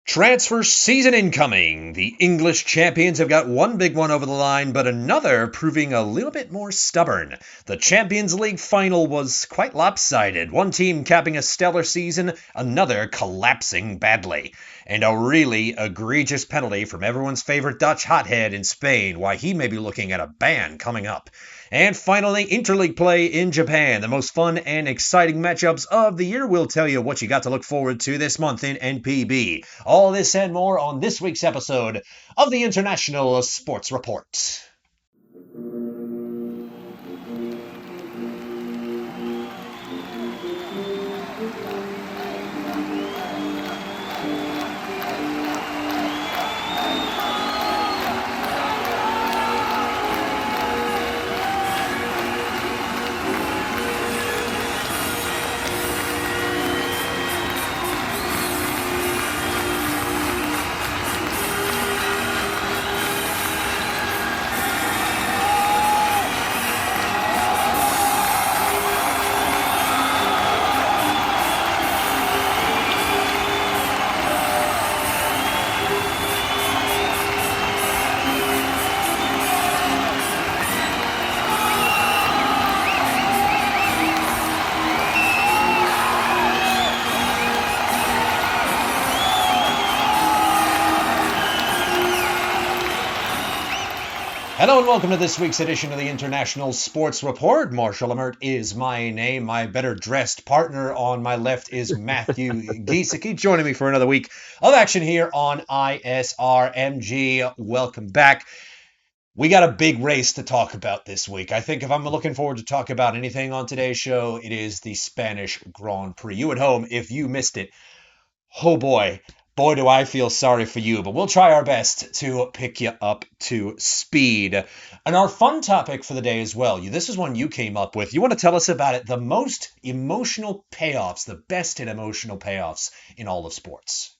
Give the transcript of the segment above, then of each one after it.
Transfer season incoming. The English champions have got one big one over the line, but another proving a little bit more stubborn. The Champions League final was quite lopsided. One team capping a stellar season, another collapsing badly. And a really egregious penalty from everyone's favorite Dutch hothead in Spain, why he may be looking at a ban coming up. And finally, Interleague play in Japan, the most fun and exciting matchups of the year. We'll tell you what you got to look forward to this month in NPB. All this and more on this week's episode of the International Sports Report. Hello and welcome to this week's edition of the International Sports Report. Marshall Emmert is my name. My better dressed partner on my left is Matthew Giesecke, joining me for another week of action here on ISRMG. Welcome back. We got a big race to talk about this week. I think if I'm looking forward to talk about anything on today's show, it is the Spanish Grand Prix. You at home, if you missed it, oh boy. Boy, do I feel sorry for you, but we'll try our best to pick you up to speed. And our fun topic for the day as well, this is one you came up with. You want to tell us about it, the most emotional payoffs, the best in emotional payoffs in all of sports.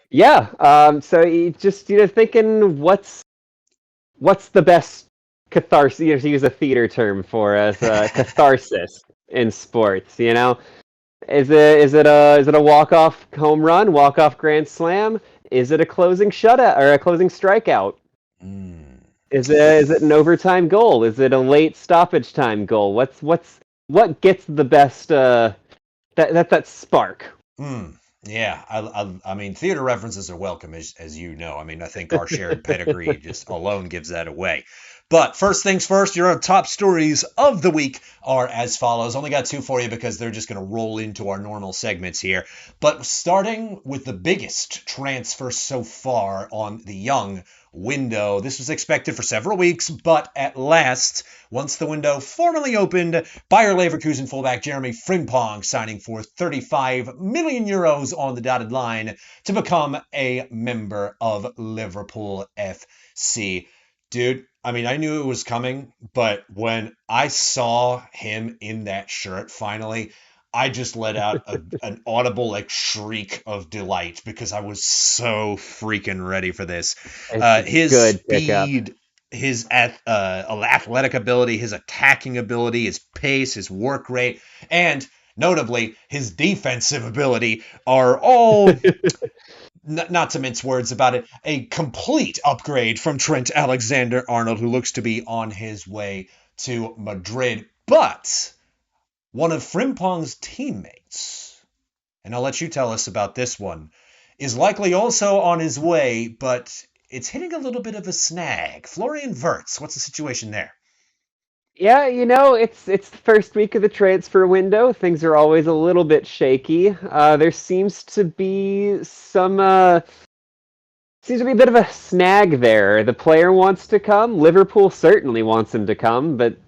Yeah, so you just, thinking what's the best catharsis, to use a theater term for as catharsis in sports, Is it a walk-off home run, walk-off grand slam? Is it a closing shutout or a closing strikeout? Is it an overtime goal? Is it a late stoppage time goal? What gets the best that spark? Yeah, I mean, theater references are welcome, as you know. I mean, I think our shared pedigree just alone gives that away. But first things first, your top stories of the week are as follows. Only got two for you because they're just going to roll into our normal segments here. But starting with the biggest transfer so far on the young window. This was expected for several weeks, but at last, once the window formally opened, Bayer Leverkusen fullback Jeremy Frimpong signing for 35 million euros on the dotted line to become a member of Liverpool FC. Dude, I mean, I knew it was coming, but when I saw him in that shirt finally, I just let out an audible shriek of delight because I was so freaking ready for this. His speed, his athletic ability, his attacking ability, his pace, his work rate, and notably his defensive ability are all... Not to mince words about it, a complete upgrade from Trent Alexander-Arnold, who looks to be on his way to Madrid. But one of Frimpong's teammates, and I'll let you tell us about this one, is likely also on his way, but it's hitting a little bit of a snag. Florian Wirtz, what's the situation there? Yeah, it's the first week of the transfer window. Things are always a little bit shaky. There seems to be a bit of a snag there. The player wants to come. Liverpool certainly wants him to come, but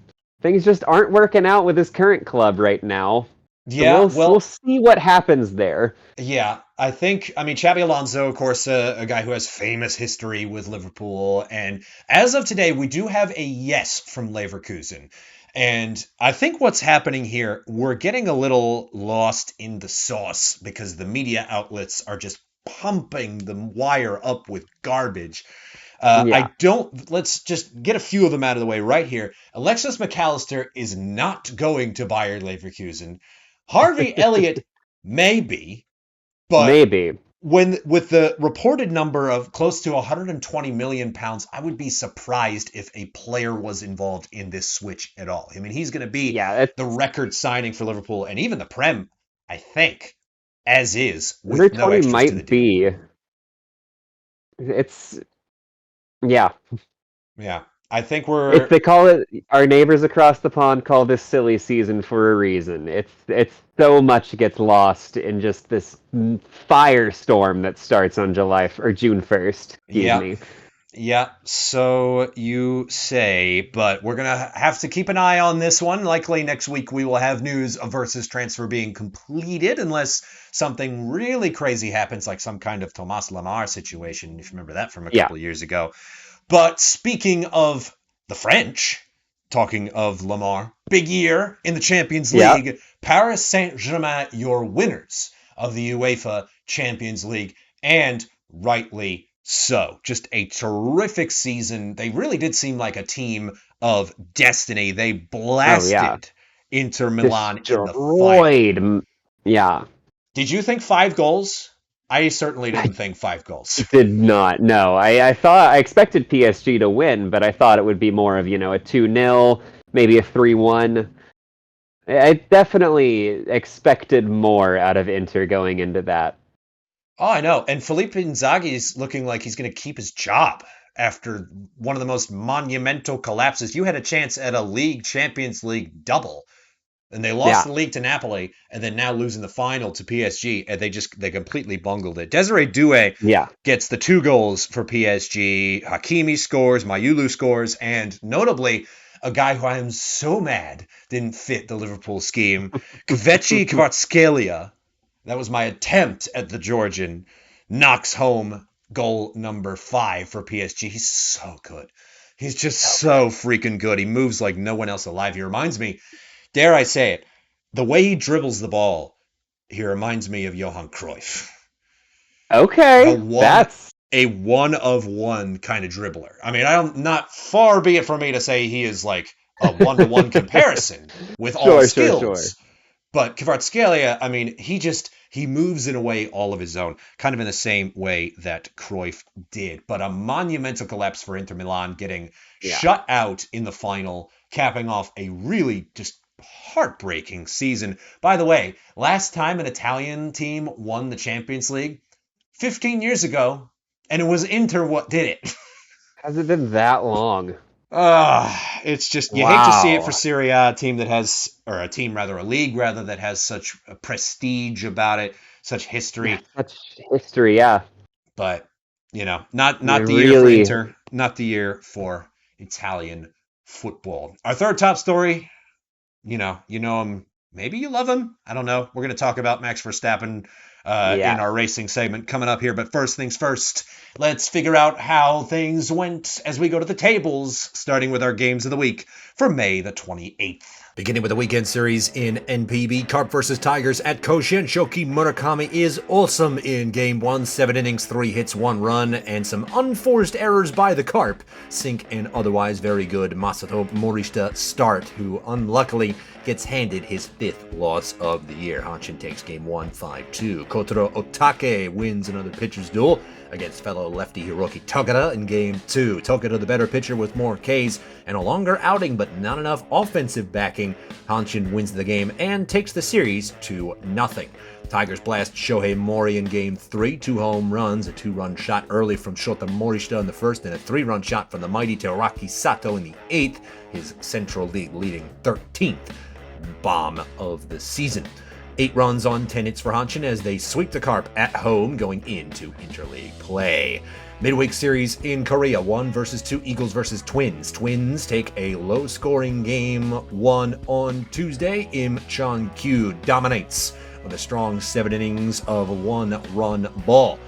things just aren't working out with his current club right now. Yeah, so we'll see what happens there. Yeah, I mean, Xabi Alonso, of course, a guy who has famous history with Liverpool. And as of today, we do have a yes from Leverkusen. And I think what's happening here, we're getting a little lost in the sauce because the media outlets are just pumping the wire up with garbage. Let's just get a few of them out of the way right here. Alexis McAllister is not going to Bayer Leverkusen. Harvey Elliott, maybe, but when with the reported number of close to 120 million pounds, I would be surprised if a player was involved in this switch at all. I mean, he's going to be Yeah, the record signing for Liverpool and even the Prem, I think, as is with no 120 extras to the might deal. be. It's yeah. Yeah, I think If we're they call it, our neighbors across the pond call this silly season for a reason. It's so much gets lost in just this firestorm that starts on June 1st. Excuse yeah. me. Yeah, so you say, but we're going to have to keep an eye on this one. Likely next week we will have news of Versus transfer being completed unless something really crazy happens, like some kind of Thomas Lemar situation, if you remember that from a Yeah. couple of years ago. But speaking of the French, talking of Lemar, big year in the Champions Yeah. League. Paris Saint-Germain, your winners of the UEFA Champions League, and rightly so. Just a terrific season. They really did seem like a team of destiny. They Oh yeah. blasted Inter Milan in the final. Destroyed. Yeah. Did you think 5 goals? I certainly didn't think 5 goals. Did not. No. I expected PSG to win, but I thought it would be more of, a 2-0, maybe a 3-1. I definitely expected more out of Inter going into that. Oh, I know. And Felipe Inzaghi's looking like he's going to keep his job after one of the most monumental collapses. You had a chance at a league, Champions League double, and they lost Yeah. the league to Napoli, and then now losing the final to PSG, and they completely bungled it. Desiree Doué Yeah. gets the 2 goals for PSG. Hakimi scores, Mayulu scores, and notably, a guy who I am so mad didn't fit the Liverpool scheme, Kvechi Kvaratskhelia. That was my attempt at the Georgian. Knocks home goal number 5 for PSG. He's so good. He's just so freaking good. He moves like no one else alive. He reminds me, dare I say it, the way he dribbles the ball, he reminds me of Johan Cruyff. Okay. That's A one of one kind of dribbler. I mean, not far be it for me to say he is like a 1-to-1 comparison with all sure. skills. But Kvaratskhelia, I mean, he moves in a way all of his own, kind of in the same way that Cruyff did. But a monumental collapse for Inter Milan, getting shut out in the final, capping off a really just heartbreaking season. By the way, last time an Italian team won the Champions League, 15 years ago, and it was Inter what did it. Has it been that long? It's just you hate to see it for Wow. Serie A, a team that has, or a team rather, a league rather that has such a prestige about it, such history. Such history, yeah. But not It the year for really Inter, not the year for Italian football. Our third top story, you know him. Maybe you love him. I don't know. We're going to talk about Max Verstappen in our racing segment coming up here. But first things first, let's figure out how things went as we go to the tables, starting with our games of the week for May the 28th. Beginning with the weekend series in NPB, Carp versus Tigers at Koshin. Shoki Murakami is awesome in Game 1. 7 innings, 3 hits, 1 run, and some unforced errors by the Carp sink an otherwise very good Masato Morishita start, who unluckily gets handed his 5th loss of the year. Hanshin takes Game 1, 5-2. Kotaro Otake wins another pitcher's duel against fellow lefty Hiroki Togata in Game 2. Togata, the better pitcher with more Ks and a longer outing, but not enough offensive backing. Hanshin wins the game and takes the series to 0. Tigers blast Shohei Mori in Game 3. 2 home runs, a 2-run shot early from Shota Morishita in the first, and a 3-run shot from the mighty Teraki Sato in the 8th, his Central League leading 13th bomb of the season. 8 runs on 10 hits for Hanshin as they sweep the Carp at home going into Interleague play. Midweek series in Korea, 1 versus 2, Eagles versus Twins. Twins take a low-scoring Game 1 on Tuesday. Im Chon-kyu dominates with a strong 7 innings of 1-run ball.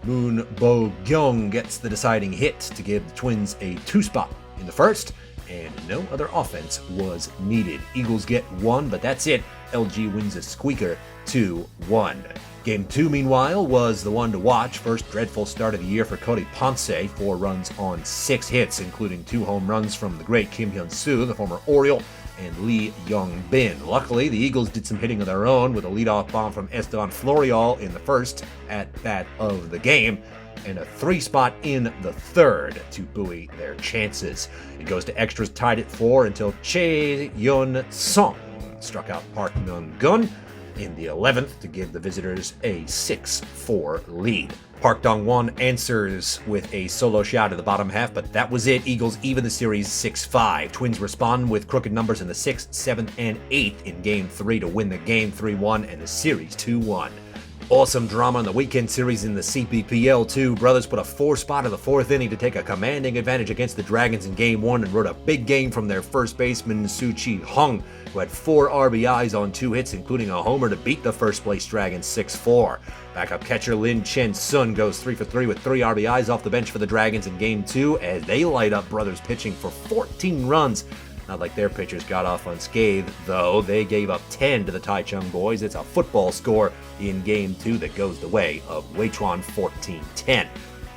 Moon Bo-gyung gets the deciding hit to give the Twins a 2-spot in the first, and no other offense was needed. Eagles get 1, but that's it. LG wins a squeaker 2-1. Game 2, meanwhile, was the one to watch. First dreadful start of the year for Cody Ponce. 4 runs on 6 hits, including 2 home runs from the great Kim Hyun-soo, the former Oriole, and Lee Young-bin. Luckily, the Eagles did some hitting of their own with a leadoff bomb from Esteban Florial in the first at-bat of the game, and a 3-spot in the third to buoy their chances. It goes to extras, tied at 4 until Chae Yun-sung struck out Park Myung-gun in the 11th to give the visitors a 6-4 lead. Park Dong-won answers with a solo shot in the bottom half, but that was it. Eagles even the series 6-5. Twins respond with crooked numbers in the 6th, 7th, and 8th in Game 3 to win the game 3-1 and the series 2-1. Awesome drama in the weekend series in the CBPL too. Brothers put a 4-spot in the 4th inning to take a commanding advantage against the Dragons in Game 1 and rode a big game from their first baseman Soo-Chi Hung, who had 4 RBIs on 2 hits, including a homer to beat the first-place Dragons 6-4. Backup catcher Lin Chen-sun goes 3 for 3 with 3 RBIs off the bench for the Dragons in Game 2 as they light up Brothers pitching for 14 runs. Not like their pitchers got off unscathed, though. They gave up 10 to the Taichung boys. It's a football score in Game 2 that goes the way of Weichuan 14-10.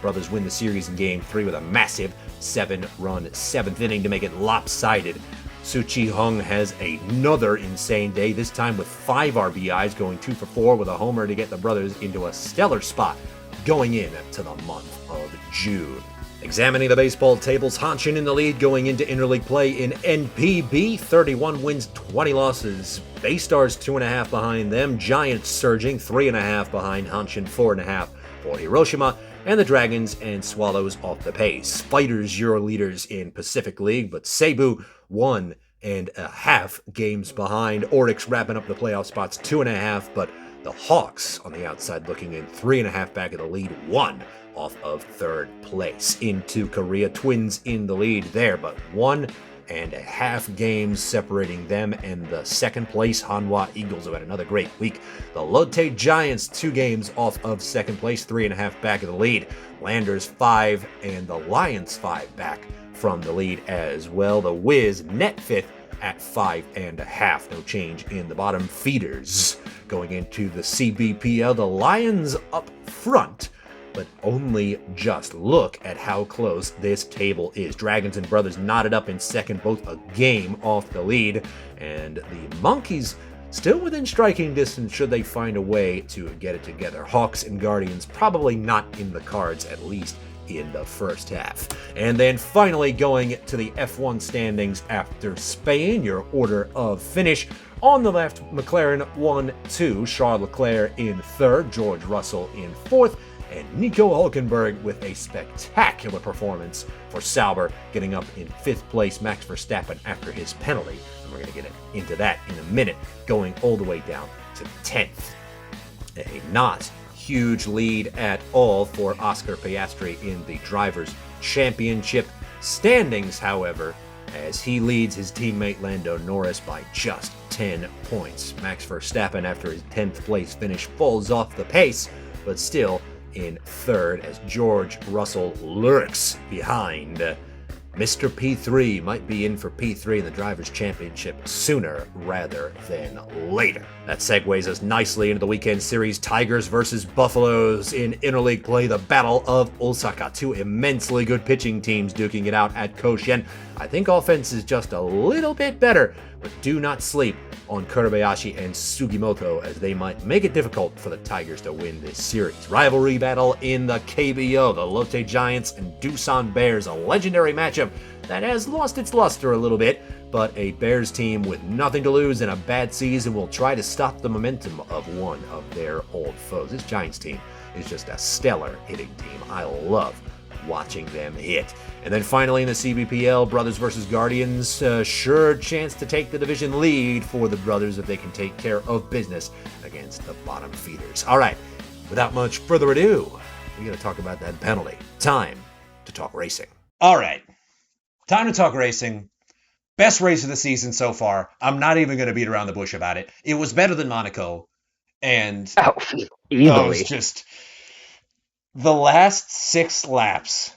Brothers win the series in Game 3 with a massive 7-run 7th inning to make it lopsided. Soo-Chi Hung has another insane day, this time with 5 RBIs, going 2 for 4 with a homer to get the Brothers into a stellar spot going into the month of June. Examining the baseball tables, Hanshin in the lead going into interleague play in NPB, 31 wins, 20 losses. Baystars 2.5 behind them, Giants surging 3.5 behind Hanshin, 4.5 for Hiroshima, and the Dragons and Swallows off the pace. Fighters Euro leaders in Pacific League, but Seibu 1.5 games behind. Oryx wrapping up the playoff spots 2.5, but the Hawks on the outside looking in 3.5 back of the lead, 1 off of 3rd place. Into Korea, Twins in the lead there, but 1.5 games separating them and the 2nd place Hanwha Eagles, who had another great week. The Lotte Giants 2 games off of 2nd place, 3.5 back of the lead. Landers 5 and the Lions 5 back from the lead as well. The Wiz net 5th at 5.5. No change in the bottom feeders. Going into the CBPL, the Lions up front, but only just. Look at how close this table is. Dragons and Brothers knotted up in 2nd, both a game off the lead, and the Monkeys still within striking distance should they find a way to get it together. Hawks and Guardians probably not in the cards, at least in the first half. And then finally going to the F1 standings after Spain, your order of finish. On the left, McLaren 1-2, Charles Leclerc in 3rd, George Russell in 4th, and Nico Hulkenberg with a spectacular performance for Sauber, getting up in 5th place. Max Verstappen after his penalty, and we're going to get into that in a minute, going all the way down to 10th. A not huge lead at all for Oscar Piastri in the Drivers' Championship standings, however, as he leads his teammate Lando Norris by just 10 points. Max Verstappen, after his 10th place finish, falls off the pace, but still in 3rd as George Russell lurks behind. Mr. P3 might be in for P3 in the Drivers' Championship sooner rather than later. That segues us nicely into the weekend series. Tigers versus Buffaloes in interleague play, the Battle of Osaka. 2 immensely good pitching teams duking it out at Koshien. I think offense is just a little bit better, but do not sleep on Kurabayashi and Sugimoto, as they might make it difficult for the Tigers to win this series. Rivalry battle in the KBO, the Lotte Giants and Doosan Bears, a legendary matchup that has lost its luster a little bit, but a Bears team with nothing to lose and a bad season will try to stop the momentum of one of their old foes. This Giants team is just a stellar hitting team. I love watching them hit. And then finally in the CBPL, Brothers versus Guardians, sure chance to take the division lead for the Brothers if they can take care of business against the bottom feeders. All right, without much further ado, we got to talk about that penalty. Time to talk racing. All right, time to talk racing. Best race of the season so far. I'm not even going to beat around the bush about it. It was better than Monaco, and easily. it was just the last 6 laps.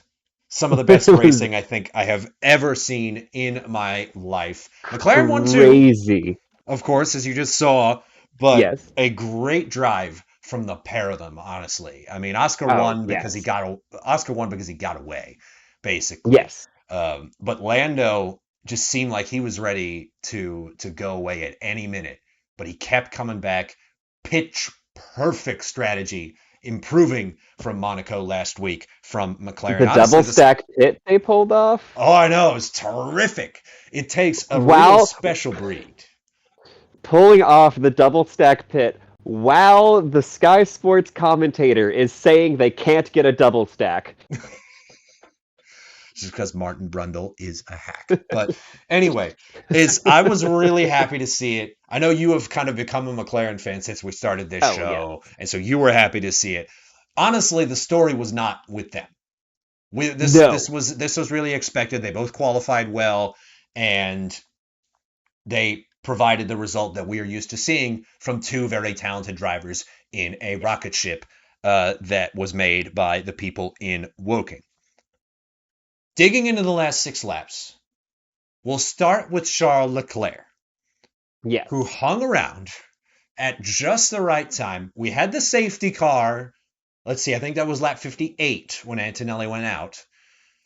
Some of the best racing I think I have ever seen in my life. McLaren won 2, crazy, of course, as you just saw, but yes, a great drive from the pair of them. Honestly, I mean, Oscar won because he got away, basically. Yes. But Lando just seemed like he was ready to go away at any minute, but he kept coming back. Pitch perfect strategy, improving from Monaco last week from McLaren. The Honestly, double this stack pit they pulled off. oh I know, it was terrific. It takes a real While special breed. pulling off the double stack pit, while the Sky Sports commentator is saying they can't get a double stack. Just because Martin Brundle is a hack. But anyway, is I was really happy to see it. I know you have kind of become a McLaren fan since we started this Oh yeah. show, and so you were happy to see it. Honestly, the story was not with them. No. This was really expected. They both qualified well, and they provided the result that we are used to seeing from two very talented drivers in a rocket ship that was made by the people in Woking. Digging into the last 6 laps, we'll start with Charles Leclerc, Yes. who hung around at just the right time. We had the safety car. Let's see, I think that was lap 58 when Antonelli went out.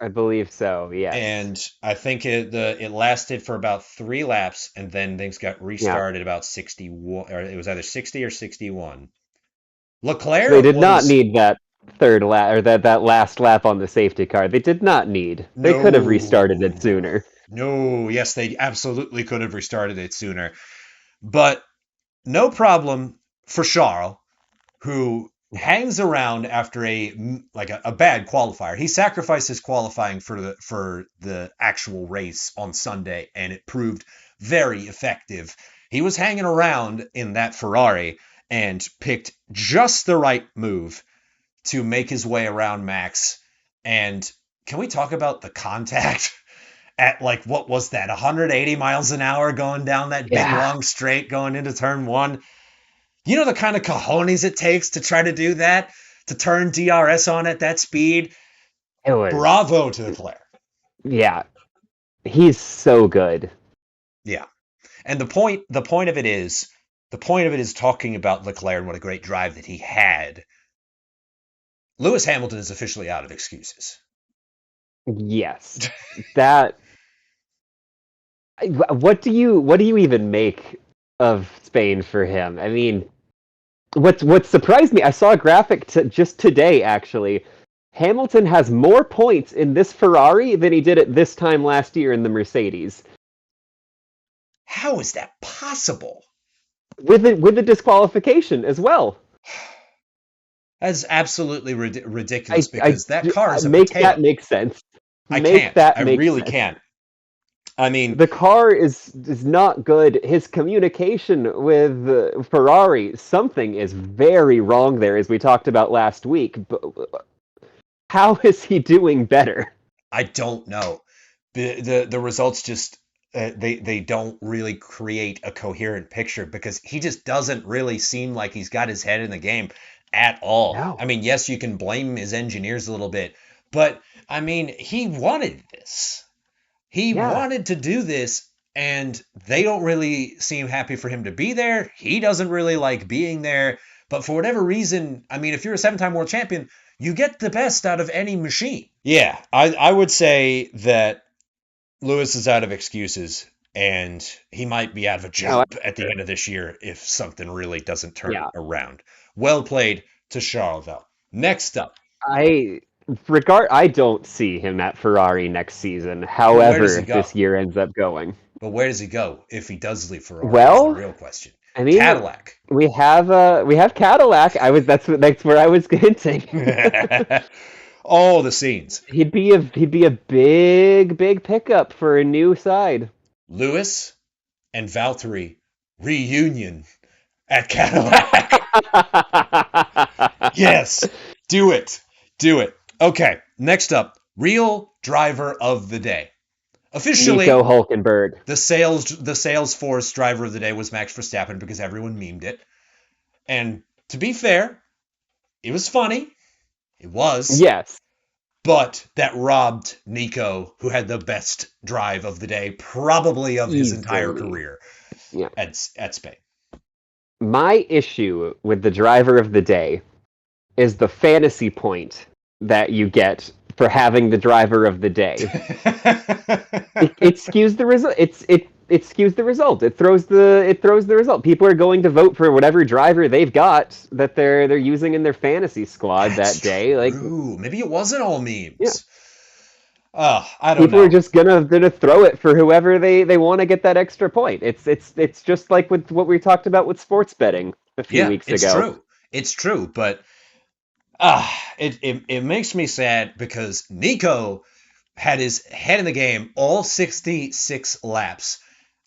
I believe so, yes. And I think it lasted for about 3 laps, and then things got restarted about 61, or it was either 60 or 61. Leclerc So they did not was need that third lap or that last lap on the safety car. They did not need. They could have restarted it sooner. No, yes, they absolutely could have restarted it sooner. But no problem for Charles, who hangs around after a bad qualifier. He sacrificed his qualifying for the actual race on Sunday, and it proved very effective. He was hanging around in that Ferrari and picked just the right move to make his way around Max. And can we talk about the contact at what was that, 180 miles an hour going down that big long straight going into turn one? You know the kind of cojones it takes to try to do that, to turn DRS on at that speed? It was Bravo to Leclerc. Yeah. He's so good. Yeah. And the point of it is talking about Leclerc and what a great drive that he had. Lewis Hamilton is officially out of excuses. Yes. That what do you even make of Spain for him? I mean, what surprised me, I saw a graphic just today actually. Hamilton has more points in this Ferrari than he did at this time last year in the Mercedes. How is that possible? With the disqualification as well. That's absolutely ridiculous because that car is a make potato. That make sense. I make can't. That I make really sense. can't. I mean, the car is not good. His communication with Ferrari, something is very wrong there, as we talked about last week. But how is he doing better? I don't know. The results just they don't really create a coherent picture because he just doesn't really seem like he's got his head in the game at all. No. I mean, yes, you can blame his engineers a little bit, but I mean, he wanted this. He wanted to do this, and they don't really seem happy for him to be there. He doesn't really like being there. But for whatever reason, I mean, if you're a 7-time world champion, you get the best out of any machine. Yeah, I would say that Lewis is out of excuses, and he might be out of a job at the end of this year if something really doesn't turn around. Well played to Charles, though. Next up. I don't see him at Ferrari next season, however this year ends up going. But where does he go if he does leave Ferrari? Well, is the real question. I mean, Cadillac. We have Cadillac. That's where I was hinting. Oh, the scenes. He'd be a big pickup for a new side. Lewis and Valtteri reunion at Cadillac. Yes, do it. Okay, next up, real driver of the day. Officially, Nico Hülkenberg. The Salesforce driver of the day was Max Verstappen because everyone memed it. And to be fair, it was funny. It was. Yes. But that robbed Nico, who had the best drive of the day, probably of his entire career at Spain. My issue with the driver of the day is the fantasy point that you get for having the driver of the day. It skews the result. It skews the result. It throws the result. People are going to vote for whatever driver they've got that they're using in their fantasy squad That's that day. Like, true. Maybe it wasn't all yeah, memes. I don't people are know. just gonna throw it for whoever they want to get that extra point. It's just like with what we talked about with sports betting a few Yeah, weeks it's ago. true. It's true, but it makes me sad because Nico had his head in the game all 66 laps.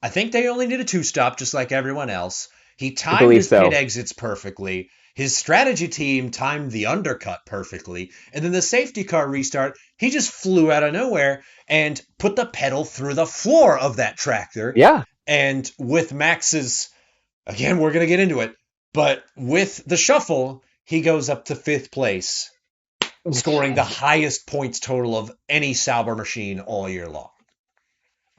I think they only did a two stop, just like everyone else. He I timed believe his pit so. exits perfectly. His strategy team timed the undercut perfectly. And then the safety car restart, he just flew out of nowhere and put the pedal through the floor of that tractor. Yeah. And with Max's, again, we're going to get into it, but with the shuffle, he goes up to fifth place, scoring the highest points total of any Sauber machine all year long.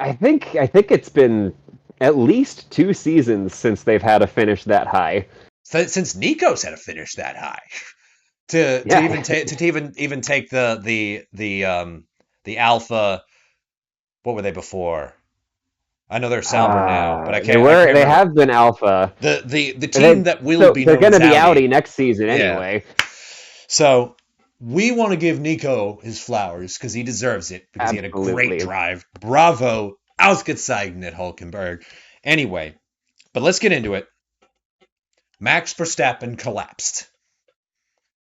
I think it's been at least 2 seasons since they've had a finish that high. Since Nico's had a finish that high, to Yeah. even take the Alpha. What were they before? I know they're Sauber now, but They I were can't they remember have been Alpha. the They team that will so be they're known going as to be Audi Audi. next season Yeah. anyway. So we want to give Nico his flowers because he deserves it because he had a great Absolutely. drive. Bravo, ausgezeichnet at Hulkenberg. Anyway, but let's get into it. Max Verstappen collapsed.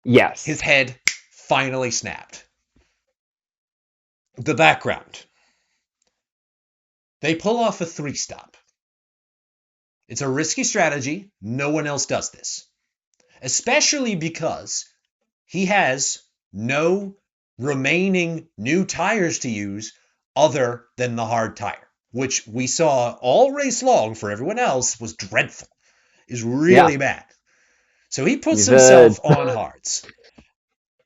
Yes. His head finally snapped. The background. They pull off a three stop. It's a risky strategy. No one else does this. Especially because he has no remaining new tires to use other than the hard tire, which we saw all race long for everyone else was dreadful, is Yeah. really bad. So he puts The himself on hards,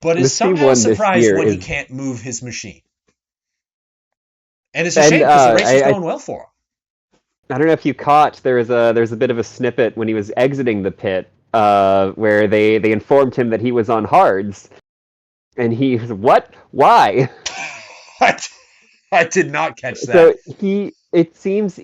but the is somehow C1 this surprised year when he is, can't move his machine. And it's a and shame because the race was I going well for him. I don't know if you caught there's a bit of a snippet when he was exiting the pit where they informed him that he was on hards, and he was, what? Why? I, I did not catch So that. it seems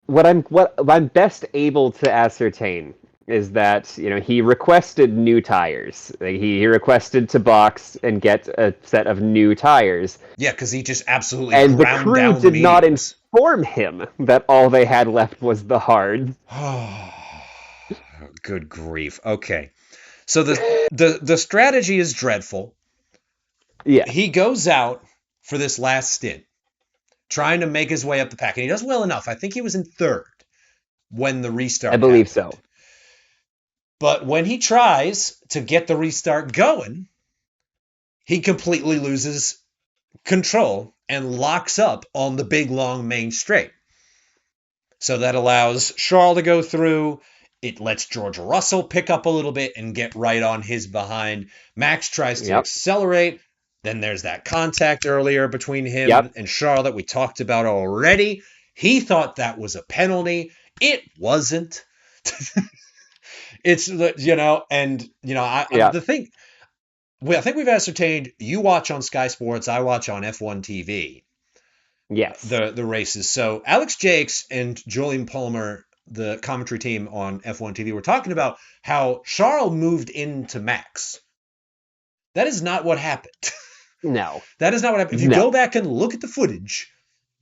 what I'm best able to ascertain is that he requested new tires. Like, he requested to box and get a set of new tires, Yeah, because he just absolutely and the ground crew down the did not mediums. inform him that all they had left was the hard. Good grief. Okay. So the strategy is dreadful. Yeah, He goes out for this last stint, trying to make his way up the pack, and he does well enough. I think he was in third when the I restart believe happened. so. But when he tries to get the restart going, he completely loses control and locks up on the big long main straight. So that allows Charles to go through. It lets George Russell pick up a little bit and get right on his behind. Max tries to Yep. accelerate. Then there's that contact earlier between him Yep. and Charles that we talked about already. He thought that was a penalty. It wasn't. It's, Yeah. the thing. I think we've ascertained you watch on Sky Sports, I watch on F1 TV. Yes. The races. So Alex Jakes and Julian Palmer, the commentary team on F1 TV, were talking about how Charles moved into Max. That is not what happened. No. That is not what happened. If you No. go back and look at the footage,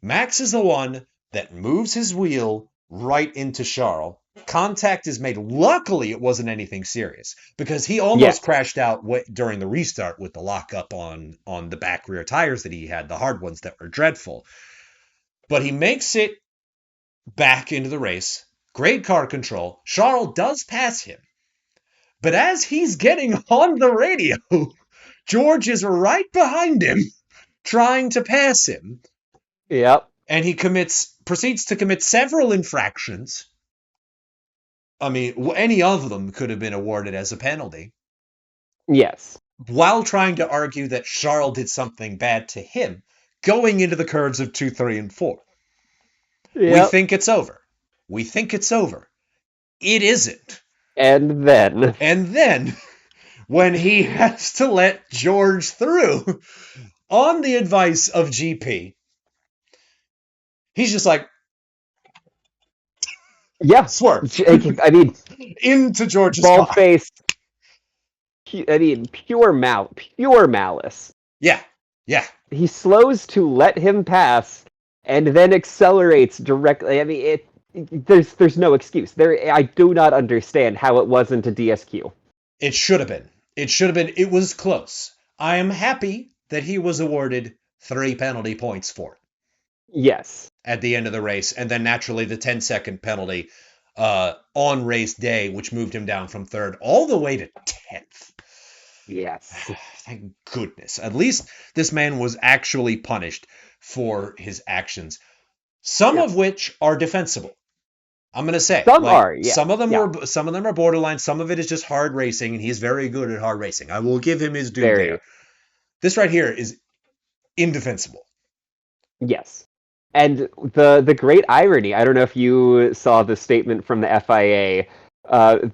Max is the one that moves his wheel right into Charles. Contact is made. Luckily, it wasn't anything serious because he almost Yes. crashed out during the restart with the lockup on the back rear tires that he had, the hard ones that were dreadful. But he makes it back into the race. Great car control. Charles does pass him. But as he's getting on the radio, George is right behind him trying to pass him. Yep. And he proceeds to commit several infractions. I mean, any of them could have been awarded as a penalty. Yes. While trying to argue that Charles did something bad to him, going into the curves of 2, 3, and 4. Yep. We think it's over. We think it's over. It isn't. And then when he has to let George through on the advice of GP. He's just like, Yeah. swerve I mean, into George's bald car. face. I mean, pure malice. Yeah, yeah. He slows to let him pass, and then accelerates directly. I mean, there's no excuse. I do not understand how it wasn't a DSQ. It should have been. It should have been. It was close. I am happy that he was awarded 3 penalty points for it Yes. at the end of the race, and then naturally the 10-second penalty on race day, which moved him down from 3rd all the way to 10th. Yes. Thank goodness. At least this man was actually punished for his actions, some of which are defensible. I'm gonna say, Some like, are, yeah. some of them are borderline. Some of it is just hard racing, and he's very good at hard racing. I will give him his due Very. there. This right here is indefensible. Yes. And the great irony, I don't know if you saw the statement from the FIA.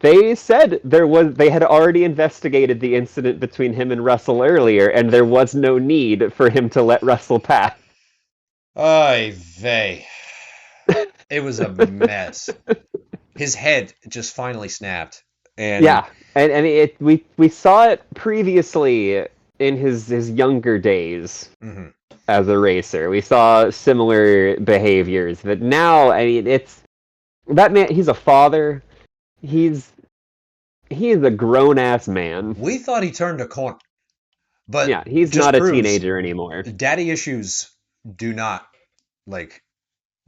They said they had already investigated the incident between him and Russell earlier, and there was no need for him to let Russell pass. Ay vey. It was a mess. His head just finally snapped. And yeah, and we saw it previously in his younger days. Mm-hmm. As a racer. We saw similar behaviors, but now, I mean, it's that man. He's a father. He is a grown ass man. We thought he turned a corner, but yeah, he's not a teenager anymore. Daddy issues do not like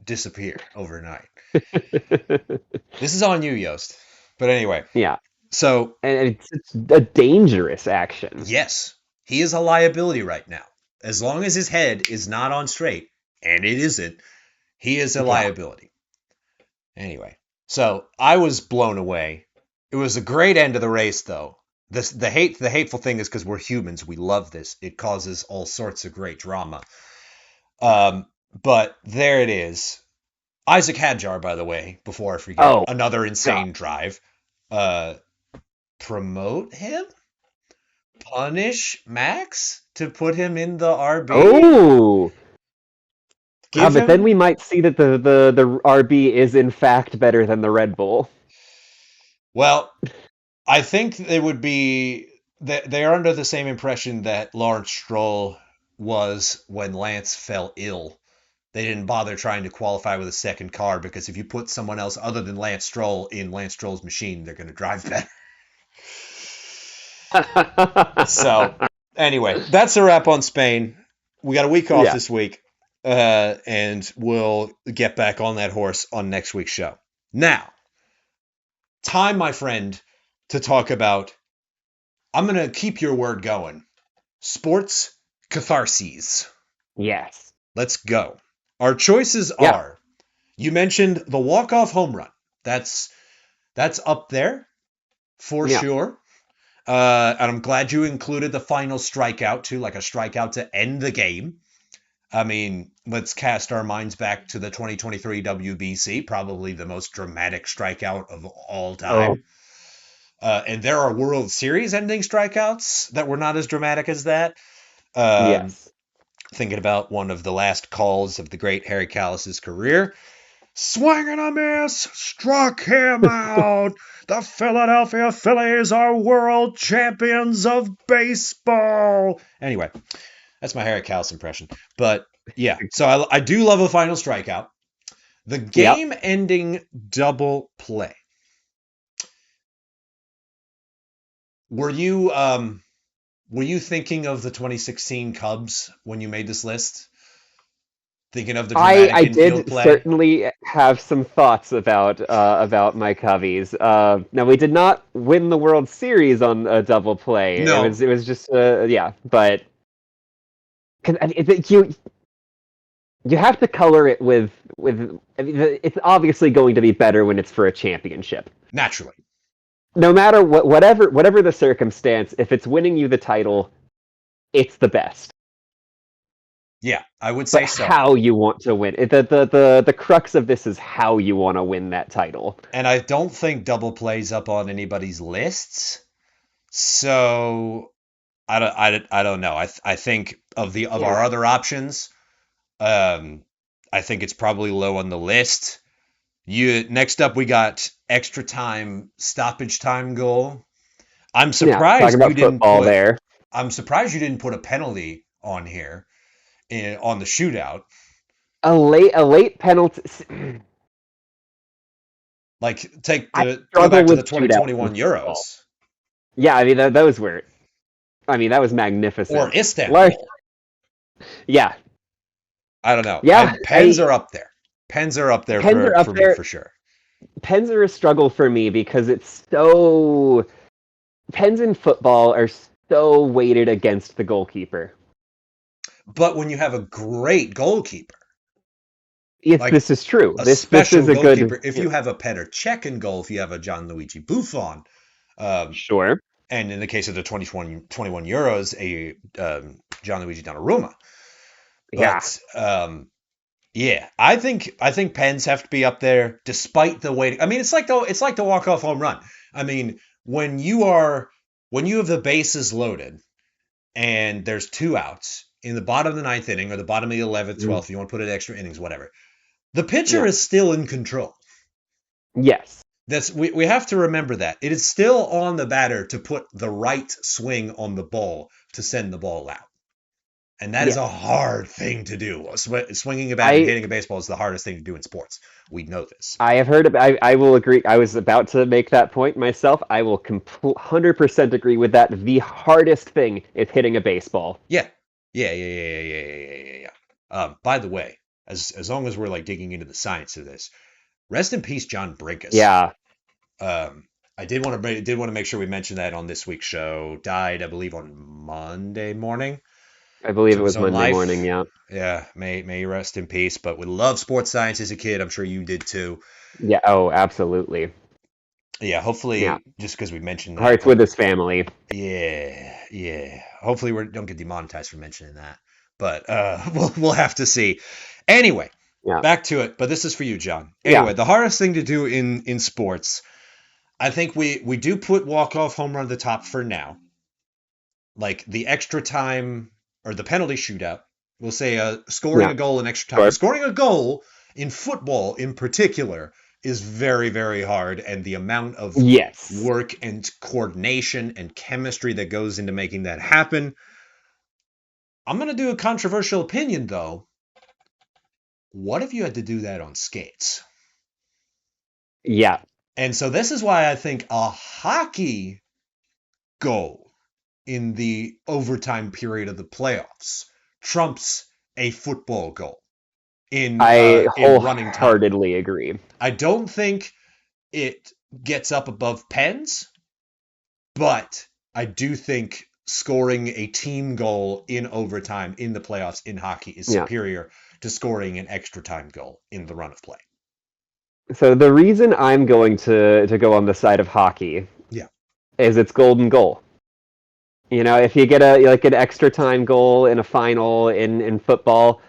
disappear overnight. This is on you, Yost. But anyway, yeah. So, and it's a dangerous action. Yes, he is a liability right now. As long as his head is not on straight, and it isn't, he is a liability. Anyway, so I was blown away. It was a great end of the race, though. The hateful thing is because we're humans, we love this. It causes all sorts of great drama. But there it is. Isaac Hadjar, by the way, before I forget, another insane drive. Promote him? Punish Max to put him in the RB? Oh! But then we might see that the RB is in fact better than the Red Bull. Well, I think they would be... They are under the same impression that Lawrence Stroll was when Lance fell ill. They didn't bother trying to qualify with a second car because if you put someone else other than Lance Stroll in Lance Stroll's machine, they're going to drive better. So, anyway, that's a wrap on Spain. We got a week off this week, and we'll get back on that horse on next week's show. Now, time, my friend, to talk about, I'm going to keep your word going, sports catharses. Yes. Let's go. Our choices are, you mentioned the walk-off home run. That's up there, for sure. And I'm glad you included the final strikeout, too, like a strikeout to end the game. I mean, let's cast our minds back to the 2023 WBC, probably the most dramatic strikeout of all time. And there are World Series ending strikeouts that were not as dramatic as that. Yes. Thinking about one of the last calls of the great Harry Kalas's career. Swing and a miss, struck him out. The Philadelphia Phillies are world champions of baseball. Anyway, that's my Harry Kalas impression. But yeah, so I do love a final strikeout. The game-ending double play. Were you thinking of the 2016 Cubs when you made this list? Thinking of the dramatic infield play? I did certainly have some thoughts about my Cubbies. Now we did not win the World Series on a double play. No. It was just but you have to color it with I mean, it's obviously going to be better when it's for a championship. Naturally. No matter whatever the circumstance, if it's winning you the title, it's the best. Yeah, I would say so. How you want to win. The crux of this is how you want to win that title. And I don't think double plays up on anybody's lists. So I don't know. I think of Yeah. our other options, um, I think it's probably low on the list. You next up, we got extra time, stoppage time goal. I'm Yeah. Talking surprised you about didn't football put. there. I'm surprised you didn't put a penalty on here on the shootout. A late penalty. Like take I the go struggle back to the with shootouts in 2021 football. Euros Yeah, I mean those were. I mean that was or magnificent. Large. Istanbul. Yeah, I don't know. I yeah. Pens are up there. Pens are up there Pens are up for me there. for sure. Pens are a struggle for me because it's so. Pens in football are so weighted against the goalkeeper. But when you have a great goalkeeper, If like this is true. a This special is a good. goalkeeper, if you have a Petr Cech in goal, if you have a Gianluigi Buffon, um, Sure. and in the case of the 2021 Euros, a Gianluigi Donnarumma. Yeah. But yeah, I think Pens have to be up there despite the weight. I mean, it's like the walk off home run. I mean, when you are when you have the bases loaded and there's two outs in the bottom of the ninth inning or the bottom of the 11th, Mm, 12th, you want to put it extra innings, whatever. The pitcher yeah. is still in control. Yes. We have to remember that. It is still on the batter to put the right swing on the ball to send the ball out. And that is a Yes. hard thing to do. Swinging a bat and I hitting a baseball is the hardest thing to do in sports. We know this. I have heard. I will agree. I was about to make that point myself. I will 100% agree with that. The hardest thing is hitting a baseball. Yeah. Yeah. By the way, as long as we're like digging into the science of this, rest in peace, John Brinkus. Yeah, I did want to make sure we mentioned that on this week's show. Died, I believe, on Monday morning. I believe it Took his was own Monday morning. life. Yeah. Yeah, may he rest in peace. But we love sports science as a kid. I'm sure you did too. Yeah. Oh, absolutely. Yeah, Yeah. hopefully, just because we mentioned that, Hearts with his family. yeah. Hopefully, we don't get demonetized for mentioning that. But we'll have to see. Anyway, Yeah. back to it. But this is for you, John. Yeah. Anyway, the hardest thing to do in sports, I think we do put walk off home run at the top for now. Like the extra time or the penalty shootout. We'll say scoring Yeah. a goal in extra time. Sure. But scoring a goal in football, in particular, is very, very hard, and the amount of Yes. work and coordination and chemistry that goes into making that happen. I'm going to do a controversial opinion, though. What if you had to do that on skates? Yeah. And so this is why I think a hockey goal in the overtime period of the playoffs trumps a football goal I in running time. wholeheartedly agree. I don't think it gets up above Pens, but I do think scoring a team goal in overtime in the playoffs in hockey is Yeah. superior to scoring an extra time goal in the run of play. So the reason I'm going to go on the side of hockey Yeah. is it's golden goal. You know, if you get a like an extra time goal in a final in football,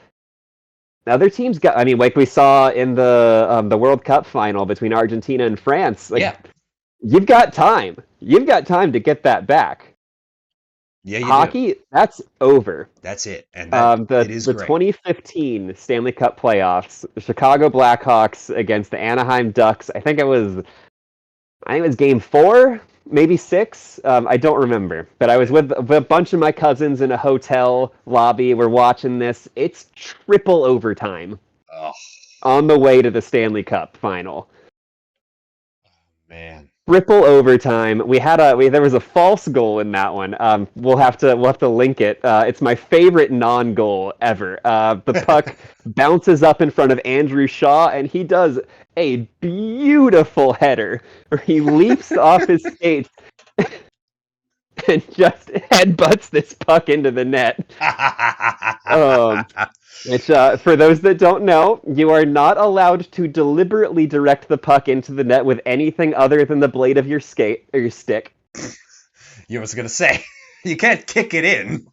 other teams got. I mean, like we saw in the World Cup final between Argentina and France. Yeah. Like you've got time. You've got time to get that back. Yeah, you do. Hockey, that's over. That's it. And that it is The great. 2015 Stanley Cup playoffs, the Chicago Blackhawks against the Anaheim Ducks. I think it was game 4, maybe 6. I don't remember. But I was with a bunch of my cousins in a hotel lobby. We're watching this. It's triple overtime Oh, on the way to the Stanley Cup final. man. Triple overtime. There was a false goal in that one. We'll have to link it. It's my favorite non-goal ever. The puck bounces up in front of Andrew Shaw, and he does a beautiful header where he leaps off his skates and just headbutts this puck into the net. Which, for those that don't know, you are not allowed to deliberately direct the puck into the net with anything other than the blade of your skate or your stick. You was gonna say you can't kick it in.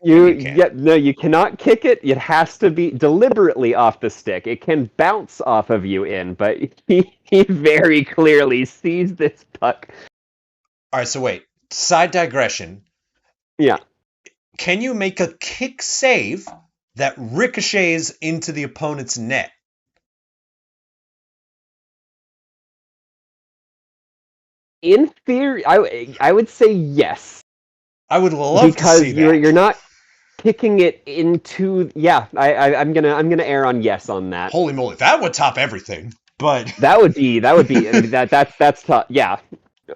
You can. yeah, no, you cannot kick it. It has to be deliberately off the stick. It can bounce off of you in, but he very clearly sees this puck. All right, so wait. Side digression. Yeah. Can you make a kick save that ricochets into the opponent's net? In theory, I would say yes, I would love to see because that. you're not kicking it into. Yeah, I'm gonna err on yes on that. Holy moly, that would top everything. But That would be. I mean, that's tough. Yeah.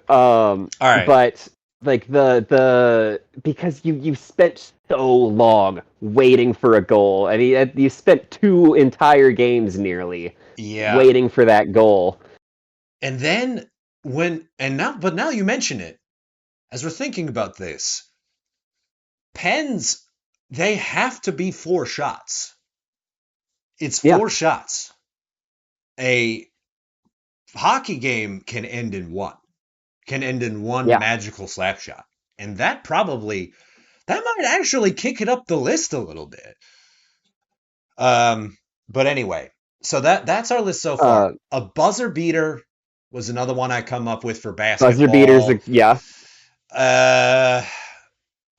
all right, But like the because you spent so long waiting for a goal. I mean, you spent two entire games nearly yeah. waiting for that goal. And then now you mention it. As we're thinking about this, pens, they have to be four shots. It's Yeah, four shots. A hockey game can end in one. Can end in one yeah. magical slap shot. And that might actually kick it up the list a little bit. Um, but anyway, so that's our list so far. Uh, A buzzer beater was another one I come up with for buzzer beaters. basketball. Yeah, Uh,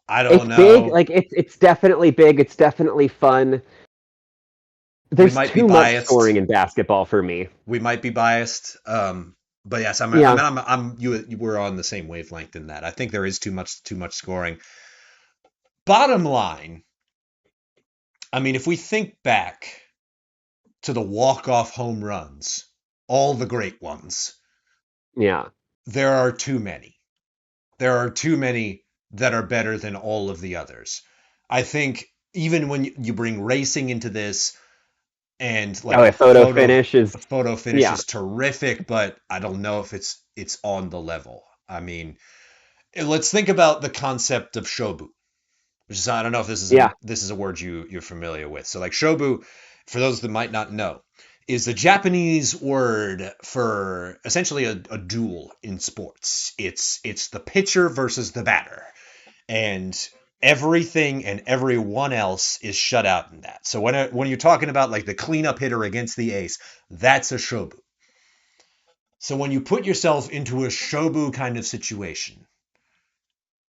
I don't it's big. know. Like it's definitely big. It's definitely fun. We There's might be too much biased. scoring in basketball for me. We might be biased. But yes, Yeah, you were on the same wavelength in that. I think there is too much scoring. Bottom line, I mean, if we think back to the walk-off home runs, all the great ones, yeah. there are too many. There are too many that are better than all of the others. I think even when you bring racing into this, and like Oh, a photo finish is. a photo finish Yeah, is terrific, but I don't know if it's on the level. I mean, let's think about the concept of shobu, which is, I don't know if yeah. this is a word you're familiar with. So like shobu, for those that might not know, is the Japanese word for essentially a duel in sports. It's the pitcher versus the batter, and everything and everyone else is shut out in that. So when you're talking about like the cleanup hitter against the ace, that's a shobu. So when you put yourself into a shobu kind of situation,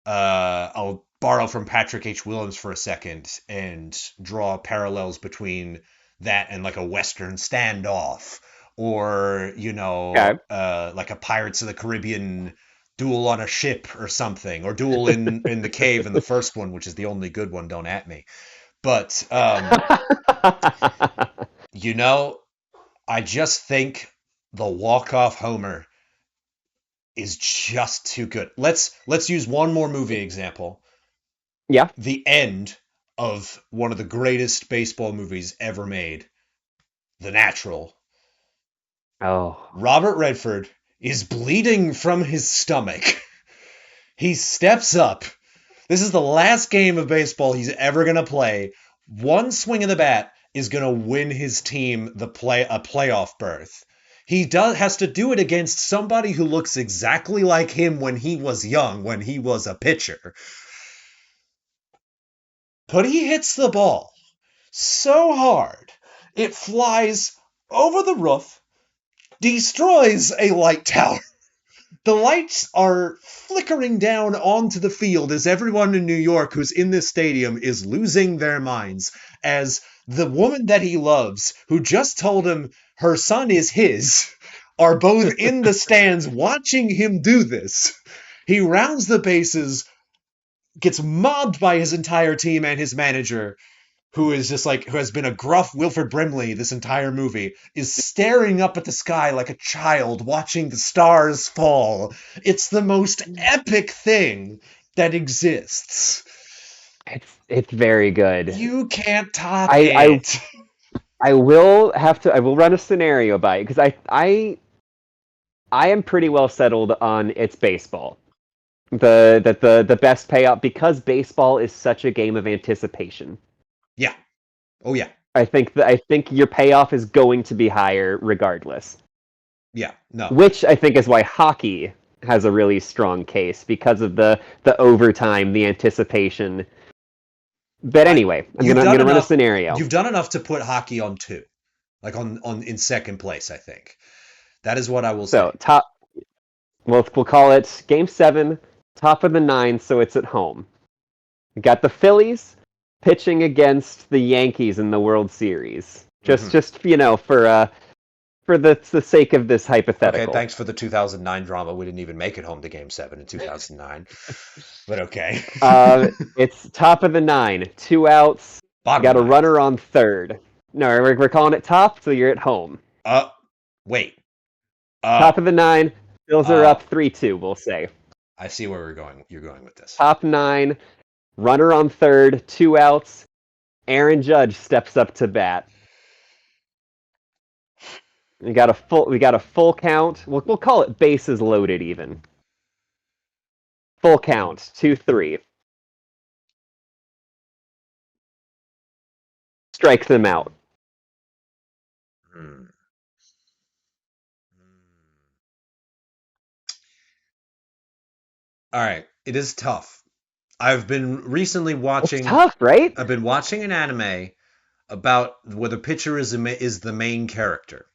I'll borrow from Patrick H. Willems for a second and draw parallels between that and like a Western standoff, or Okay. like a Pirates of the Caribbean duel on a ship or something, or duel in the cave in the first one, which is the only good one. Don't at me, but you know, I just think the walk off homer is just too good. Let's use one more movie example. Yeah. The end of one of the greatest baseball movies ever made, The Natural. Oh. Robert Redford is bleeding from his stomach. He steps up. This is the last game of baseball he's ever going to play. One swing of the bat is going to win his team a playoff berth. He has to do it against somebody who looks exactly like him when he was young, when he was a pitcher. But he hits the ball so hard, it flies over the roof, destroys a light tower. The lights are flickering down onto the field as everyone in New York who's in this stadium is losing their minds, as the woman that he loves, who just told him her son is his, are both in the stands watching him do this. He rounds the bases, gets mobbed by his entire team and his manager, who is just like, who has been a gruff Wilford Brimley this entire movie, is staring up at the sky like a child watching the stars fall. It's the most epic thing that exists. It's very good. You can't top I I it. I will run a scenario by it because I am pretty well settled on it's baseball. The best payout because baseball is such a game of anticipation. Yeah. Oh yeah. I think your payoff is going to be higher regardless. Yeah. No. Which I think is why hockey has a really strong case because of the overtime, the anticipation. But I anyway, you've I'm done gonna run a enough. scenario. You've done enough to put hockey on two, like on in second place. I think that is what I will So say. top, we'll call it Game 7, top of the nine, so it's at home. You got the Phillies pitching against the Yankees in the World Series. Hmm. Just for the sake of this Okay, hypothetical. thanks for the 2009 drama. We didn't even make it home to Game 7 in 2009. But okay. It's top of the nine, 2 outs. You Bottom of got the a ninth. runner on third. No, we're calling it top, so you're at home. Uh, Wait. Top Oh. of the nine, Bills are up Oh. 3-2, we'll say. I see where we're going. You're going with this. Top nine, runner on third, 2 outs. Aaron Judge steps up to bat. We got a full count. We'll call it bases loaded even. Full count, 2-3. Strikes him out. Hmm. All right. It is tough. I've been recently It's watching. tough, right? I've been watching an anime about where the pitcher is the main character.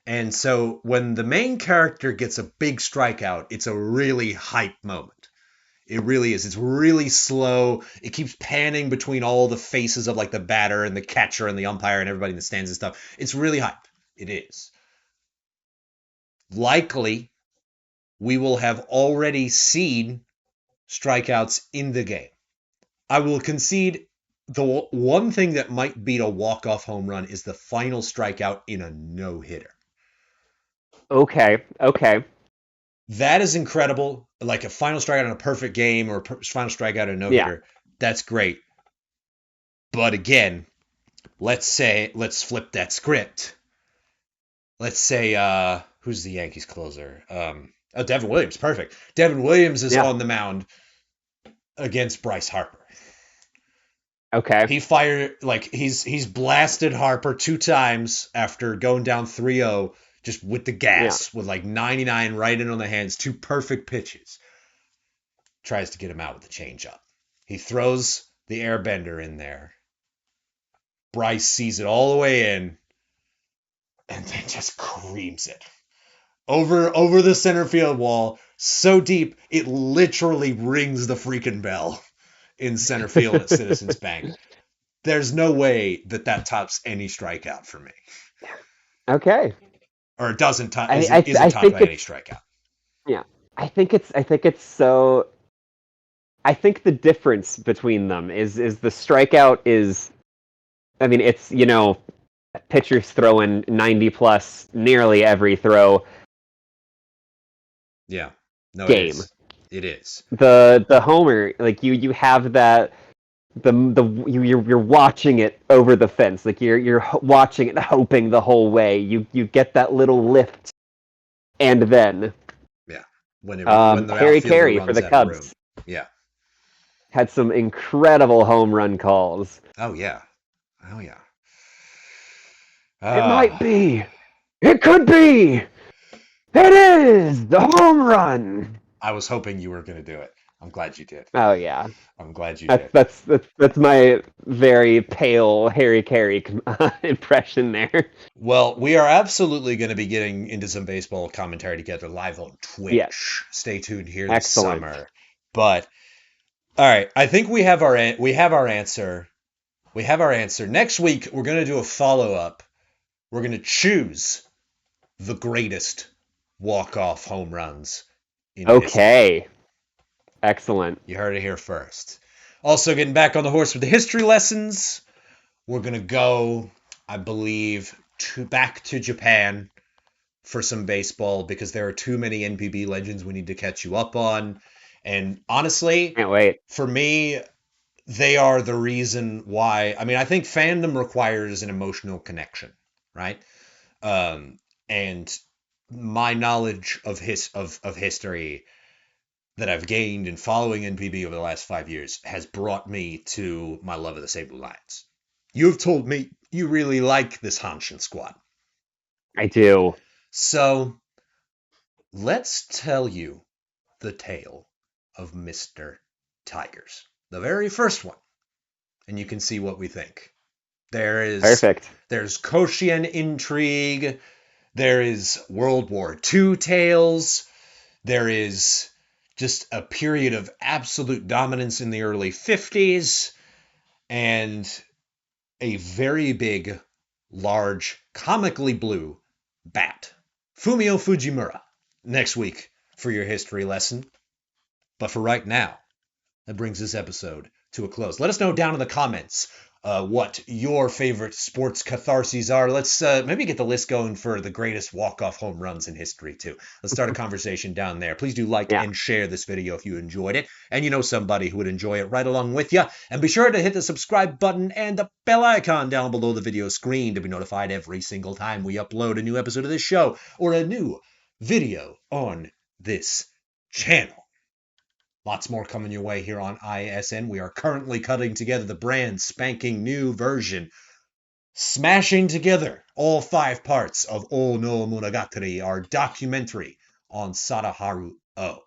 And so when the main character gets a big strikeout, it's a really hype moment. It really is. It's really slow. It keeps panning between all the faces of like the batter and the catcher and the umpire and everybody in the stands and stuff. It's really hype. It is. Likely, we will have already seen strikeouts in the game. I will concede the one thing that might beat a walk-off home run is the final strikeout in a no-hitter. Okay, okay. That is incredible. Like a final strikeout in a perfect game or a final strikeout in a Yeah. no-hitter. That's great. But again, let's flip that script. Let's say who's the Yankees closer? Devin Williams, perfect. Devin Williams is Yeah. on the mound against Bryce Harper. Okay. He fired like he's blasted Harper 2 times after going down 3-0 just with the Yeah. gas with like 99 right in on the hands, 2 perfect pitches. Tries to get him out with the changeup. He throws the airbender in there. Bryce sees it all the way in and then just creams it over the center field wall so deep it literally rings the freaking bell in center field at Citizens Bank. There's no way that tops any strikeout for me, Okay. or it doesn't top I isn't I, isn't I top think by any it's strikeout. yeah. I think it's so. I think the difference between them is the strikeout is. I mean, it's pitchers throwing 90 plus nearly every throw Yeah, no, it game. is. It is. The homer, like you have that you're watching it over the fence, like you're watching it hoping the whole way. You get that little lift, and then Yeah, when the Harry outfielder Carey for runs the out of room. Cubs Yeah. had some incredible home run calls. Oh yeah. Oh yeah. It might Ah, be. It could be. It is the home run. I was hoping you were going to do it. I'm glad you did. Oh yeah, I'm glad you that's did. that's that's that's my very pale Harry Carey impression there. Well, we are absolutely going to be getting into some baseball commentary together live on Yes, Twitch. Stay tuned here this excellent. summer. But all right, I think we have our answer. We have our answer. Next week we're going to do a follow-up. We're going to choose the greatest walk-off home runs in history. Okay, excellent. You heard it here first. Also getting back on the horse with the history lessons. We're going to go, I believe, back to Japan for some baseball because there are too many NPB legends we need to catch you up on. And honestly, Can't wait. for me, they are the reason why. I mean, I think fandom requires an emotional connection, right? And my knowledge of history that I've gained in following NPB over the last 5 years has brought me to my love of the Sable Lions. You've told me you really like this Hanshin squad. I do. So let's tell you the tale of Mr. Tigers. The very first one. And you can see what we think. There's Perfect. Koshien intrigue. There is World War II tales. There is just a period of absolute dominance in the early 50s, and a very big, large, comically blue bat. Fumio Fujimura, next week for your history lesson. But for right now, that brings this episode to a close. Let us know down in the comments what your favorite sports catharses are. Let's maybe get the list going for the greatest walk-off home runs in history, too. Let's start a conversation down there. Please do like Yeah. and share this video if you enjoyed it, and you know somebody who would enjoy it right along with you. And be sure to hit the subscribe button and the bell icon down below the video screen to be notified every single time we upload a new episode of this show or a new video on this channel. Lots more coming your way here on ISN. We are currently cutting together the brand spanking new version, smashing together all 5 parts of O no Monogatari, our documentary on Sadaharu O.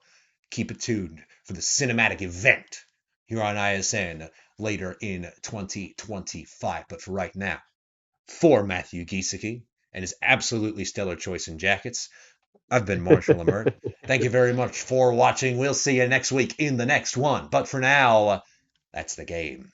Keep it tuned for the cinematic event here on ISN later in 2025. But for right now, for Matthew Giesecke and his absolutely stellar choice in jackets, I've been Marshall Lamert. Thank you very much for watching. We'll see you next week in the next one. But for now, that's the game.